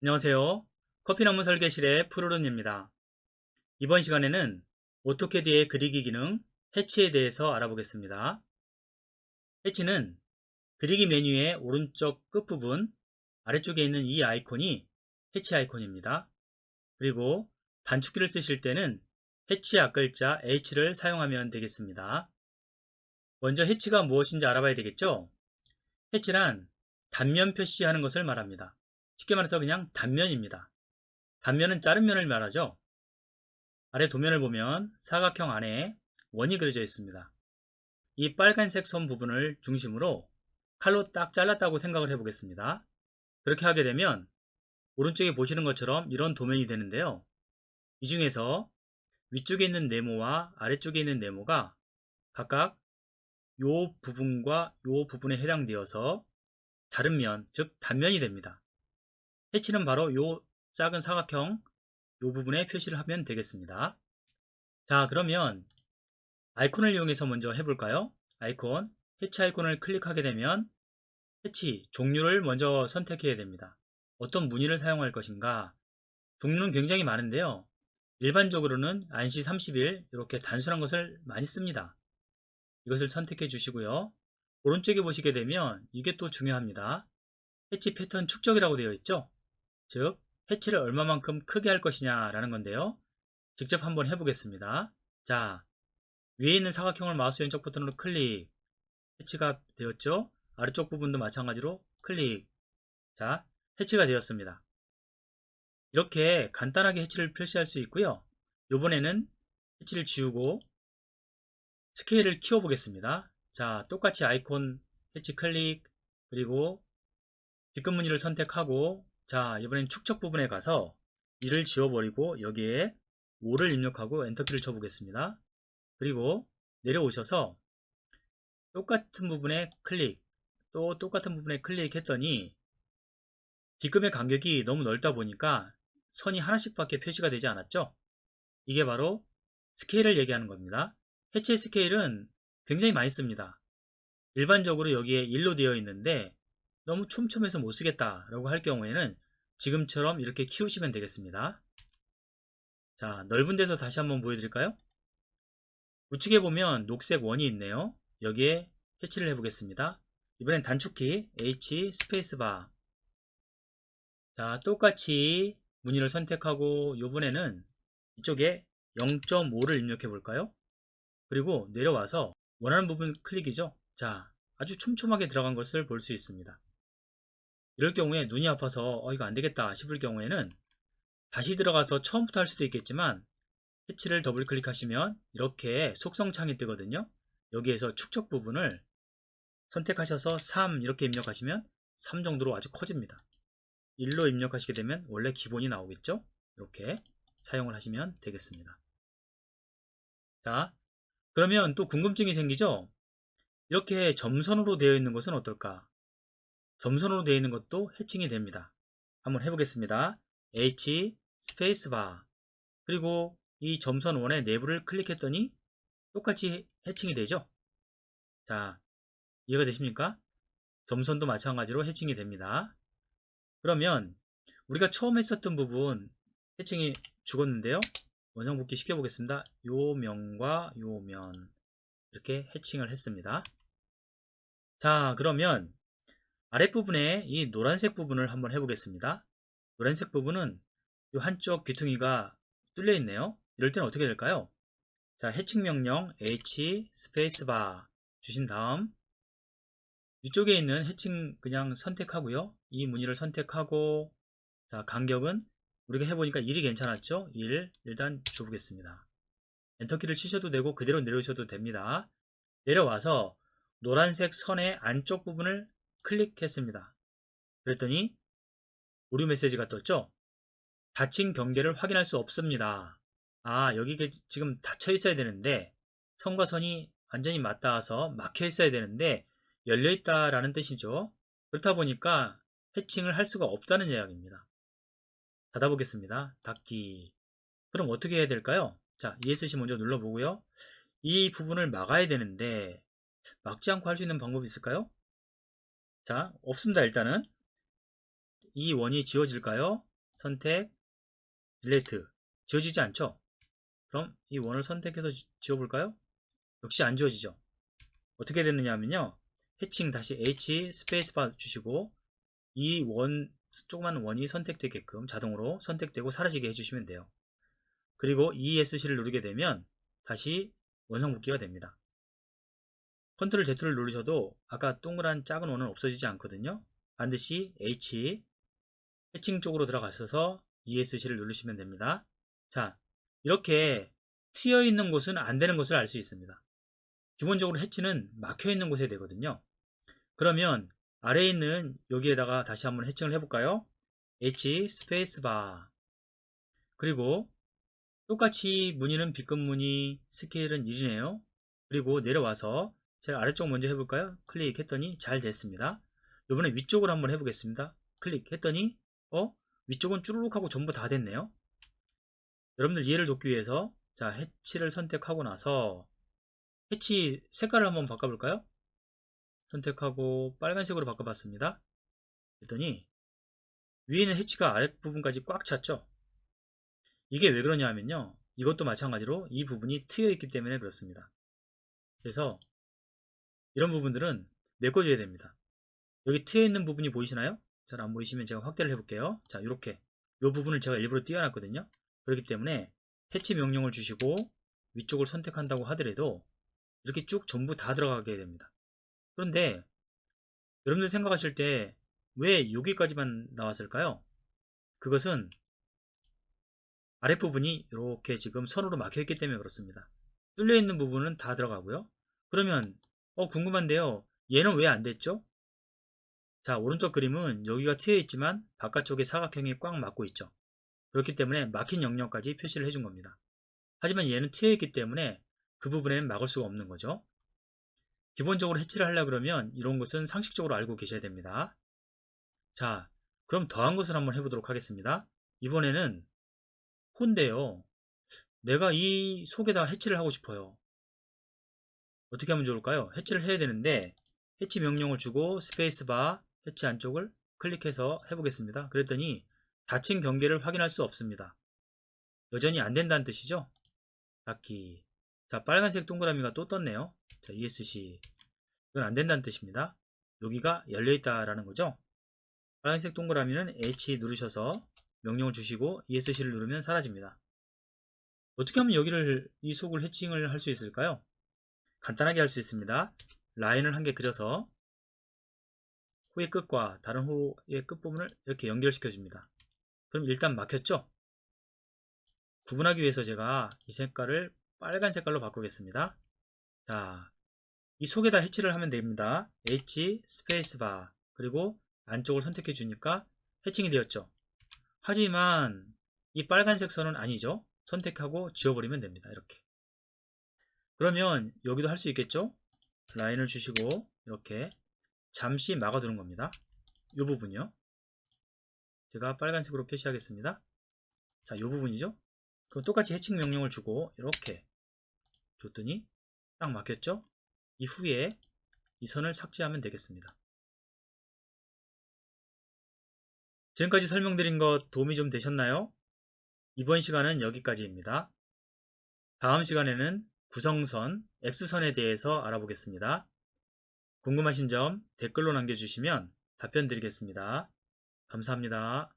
안녕하세요. 커피나무 설계실의 푸르른입니다. 이번 시간에는 오토캐드의 그리기 기능 해치에 대해서 알아보겠습니다. 해치는 그리기 메뉴의 오른쪽 끝부분 아래쪽에 있는 이 아이콘이 해치 아이콘입니다. 그리고 단축키를 쓰실 때는 해치 앞글자 H를 사용하면 되겠습니다. 먼저 해치가 무엇인지 알아봐야 되겠죠? 해치란 단면 표시하는 것을 말합니다. 쉽게 말해서 그냥 단면입니다. 단면은 자른 면을 말하죠. 아래 도면을 보면 사각형 안에 원이 그려져 있습니다. 이 빨간색 선 부분을 중심으로 칼로 딱 잘랐다고 생각을 해보겠습니다. 그렇게 하게 되면 오른쪽에 보시는 것처럼 이런 도면이 되는데요. 이 중에서 위쪽에 있는 네모와 아래쪽에 있는 네모가 각각 요 부분과 요 부분에 해당되어서 자른 면, 즉 단면이 됩니다. 해치는 바로 요 작은 사각형 요 부분에 표시를 하면 되겠습니다. 자, 그러면 아이콘을 이용해서 먼저 해볼까요? 아이콘, 해치 아이콘을 클릭하게 되면 해치, 종류를 먼저 선택해야 됩니다. 어떤 무늬를 사용할 것인가? 종류는 굉장히 많은데요. 일반적으로는 안시 30일 이렇게 단순한 것을 많이 씁니다. 이것을 선택해 주시고요. 오른쪽에 보시게 되면 이게 또 중요합니다. 해치 패턴 축적이라고 되어 있죠? 즉, 해치를 얼마만큼 크게 할 것이냐라는 건데요. 직접 한번 해보겠습니다. 자, 위에 있는 사각형을 마우스 왼쪽 버튼으로 클릭, 해치가 되었죠? 아래쪽 부분도 마찬가지로 클릭. 자, 해치가 되었습니다. 이렇게 간단하게 해치를 표시할 수 있고요. 이번에는 해치를 지우고 스케일을 키워 보겠습니다. 자, 똑같이 아이콘 해치 클릭, 그리고 뒷끝 무늬를 선택하고, 자, 이번엔 축척 부분에 가서 이를 지워버리고 여기에 5를 입력하고 엔터키를 쳐보겠습니다. 그리고 내려오셔서 똑같은 부분에 클릭, 또 똑같은 부분에 클릭했더니 뒷금의 간격이 너무 넓다 보니까 선이 하나씩 밖에 표시가 되지 않았죠? 이게 바로 스케일을 얘기하는 겁니다. 해치 스케일은 굉장히 많이 씁니다. 일반적으로 여기에 1로 되어 있는데 너무 촘촘해서 못 쓰겠다 라고 할 경우에는 지금처럼 이렇게 키우시면 되겠습니다. 자, 넓은 데서 다시 한번 보여드릴까요? 우측에 보면 녹색 원이 있네요. 여기에 해치를 해보겠습니다. 이번엔 단축키 H 스페이스바. 자, 똑같이 무늬를 선택하고 이번에는 이쪽에 0.5를 입력해 볼까요? 그리고 내려와서 원하는 부분 클릭이죠. 자, 아주 촘촘하게 들어간 것을 볼 수 있습니다. 이럴 경우에 눈이 아파서 이거 안 되겠다 싶을 경우에는 다시 들어가서 처음부터 할 수도 있겠지만 해치를 더블 클릭하시면 이렇게 속성창이 뜨거든요. 여기에서 축적 부분을 선택하셔서 3 이렇게 입력하시면 3 정도로 아주 커집니다. 1로 입력하시게 되면 원래 기본이 나오겠죠? 이렇게 사용을 하시면 되겠습니다. 자, 그러면 또 궁금증이 생기죠? 이렇게 점선으로 되어 있는 것은 어떨까? 점선으로 되어 있는 것도 해칭이 됩니다. 한번 해보겠습니다. H 스페이스바, 그리고 이 점선 원의 내부를 클릭했더니 똑같이 해칭이 되죠? 자, 이해가 되십니까? 점선도 마찬가지로 해칭이 됩니다. 그러면 우리가 처음 했었던 부분 해칭이 죽었는데요. 원상복귀 시켜보겠습니다. 요 면과 요 면 이렇게 해칭을 했습니다. 자, 그러면 아랫부분에 이 노란색 부분을 한번 해보겠습니다. 노란색 부분은 이 한쪽 귀퉁이가 뚫려 있네요. 이럴 때는 어떻게 될까요? 자, 해칭 명령 H 스페이스바 주신 다음 위쪽에 있는 해칭 그냥 선택하고요. 이 무늬를 선택하고, 자, 간격은 우리가 해보니까 1이 괜찮았죠? 1 일단 줘보겠습니다. 엔터키를 치셔도 되고 그대로 내려오셔도 됩니다. 내려와서 노란색 선의 안쪽 부분을 클릭했습니다. 그랬더니 오류 메시지가 떴죠? 닫힌 경계를 확인할 수 없습니다. 아, 여기 지금 닫혀 있어야 되는데 선과 선이 완전히 맞닿아서 막혀 있어야 되는데 열려 있다라는 뜻이죠. 그렇다 보니까 해칭을 할 수가 없다는 이야기입니다. 닫아보겠습니다. 닫기. 그럼 어떻게 해야 될까요? 자, ESC 먼저 눌러보고요. 이 부분을 막아야 되는데 막지 않고 할 수 있는 방법이 있을까요? 자, 없습니다. 일단은 이 원이 지워질까요? 선택, 딜레이트. 지워지지 않죠? 그럼 이 원을 선택해서 지워볼까요? 역시 안 지워지죠. 어떻게 되느냐 하면요, 해칭 다시 H 스페이스바 주시고 이 조그만 원이 선택되게끔 자동으로 선택되고 사라지게 해주시면 돼요. 그리고 ESC를 누르게 되면 다시 원상복귀가 됩니다. 컨트롤 Z를 누르셔도 아까 동그란 작은 원은 없어지지 않거든요. 반드시 H 해칭 쪽으로 들어가셔서 ESC를 누르시면 됩니다. 자, 이렇게 트여 있는 곳은 안 되는 것을 알 수 있습니다. 기본적으로 해치는 막혀 있는 곳에 되거든요. 그러면 아래에 있는 여기에다가 다시 한번 해칭을 해볼까요? H 스페이스바. 그리고 똑같이 무늬는 B급 무늬, 스케일은 1이네요. 그리고 내려와서 제가 아래쪽 먼저 해볼까요? 클릭했더니 잘 됐습니다. 이번에 위쪽으로 한번 해보겠습니다. 클릭했더니 위쪽은 쭈루룩 하고 전부 다 됐네요. 여러분들 이해를 돕기 위해서 자, 해치를 선택하고 나서 해치 색깔을 한번 바꿔볼까요? 선택하고 빨간색으로 바꿔봤습니다. 그랬더니 위에 있는 해치가 아랫부분까지 꽉 찼죠. 이게 왜 그러냐 하면요, 이것도 마찬가지로 이 부분이 트여 있기 때문에 그렇습니다. 그래서 이런 부분들은 메꿔줘야 됩니다. 여기 트여 있는 부분이 보이시나요? 잘 안 보이시면 제가 확대를 해볼게요. 자, 이렇게 이 부분을 제가 일부러 띄워놨거든요. 그렇기 때문에 해치 명령을 주시고 위쪽을 선택한다고 하더라도 이렇게 쭉 전부 다 들어가게 됩니다. 그런데 여러분들 생각하실 때 왜 여기까지만 나왔을까요? 그것은 아랫부분이 이렇게 지금 선으로 막혀 있기 때문에 그렇습니다. 뚫려 있는 부분은 다 들어가고요. 그러면 궁금한데요, 얘는 왜 안 됐죠? 자, 오른쪽 그림은 여기가 트여 있지만 바깥쪽에 사각형이 꽉 막고 있죠. 그렇기 때문에 막힌 영역까지 표시를 해준 겁니다. 하지만 얘는 트여 있기 때문에 그 부분에는 막을 수가 없는 거죠. 기본적으로 해치를 하려고 그러면 이런 것은 상식적으로 알고 계셔야 됩니다. 자, 그럼 더한 것을 한번 해보도록 하겠습니다. 이번에는 폰인데요, 내가 이 속에다 해치를 하고 싶어요. 어떻게 하면 좋을까요? 해치를 해야 되는데 해치 명령을 주고 스페이스바 해치 안쪽을 클릭해서 해보겠습니다. 그랬더니 닫힌 경계를 확인할 수 없습니다. 여전히 안 된다는 뜻이죠? 닫기. 자, 빨간색 동그라미가 또 떴네요. 자, ESC. 이건 안 된다는 뜻입니다. 여기가 열려있다라는 거죠. 빨간색 동그라미는 H 누르셔서 명령을 주시고 ESC를 누르면 사라집니다. 어떻게 하면 여기를 이 속을 해칭을 할 수 있을까요? 간단하게 할 수 있습니다. 라인을 한 개 그려서 호의 끝과 다른 호의 끝부분을 이렇게 연결시켜 줍니다. 그럼 일단 막혔죠? 구분하기 위해서 제가 이 색깔을 빨간 색깔로 바꾸겠습니다. 자, 이 속에다 해치를 하면 됩니다. H 스페이스바 그리고 안쪽을 선택해 주니까 해칭이 되었죠. 하지만 이 빨간색 선은 아니죠. 선택하고 지워버리면 됩니다. 이렇게. 그러면 여기도 할 수 있겠죠? 라인을 주시고 이렇게 잠시 막아두는 겁니다. 이 부분이요. 제가 빨간색으로 표시하겠습니다. 자, 이 부분이죠. 그럼 똑같이 해칭 명령을 주고 이렇게 줬더니 딱 막혔죠. 이후에 이 선을 삭제하면 되겠습니다. 지금까지 설명드린 것 도움이 좀 되셨나요? 이번 시간은 여기까지입니다. 다음 시간에는 구성선, X선에 대해서 알아보겠습니다. 궁금하신 점 댓글로 남겨주시면 답변 드리겠습니다. 감사합니다.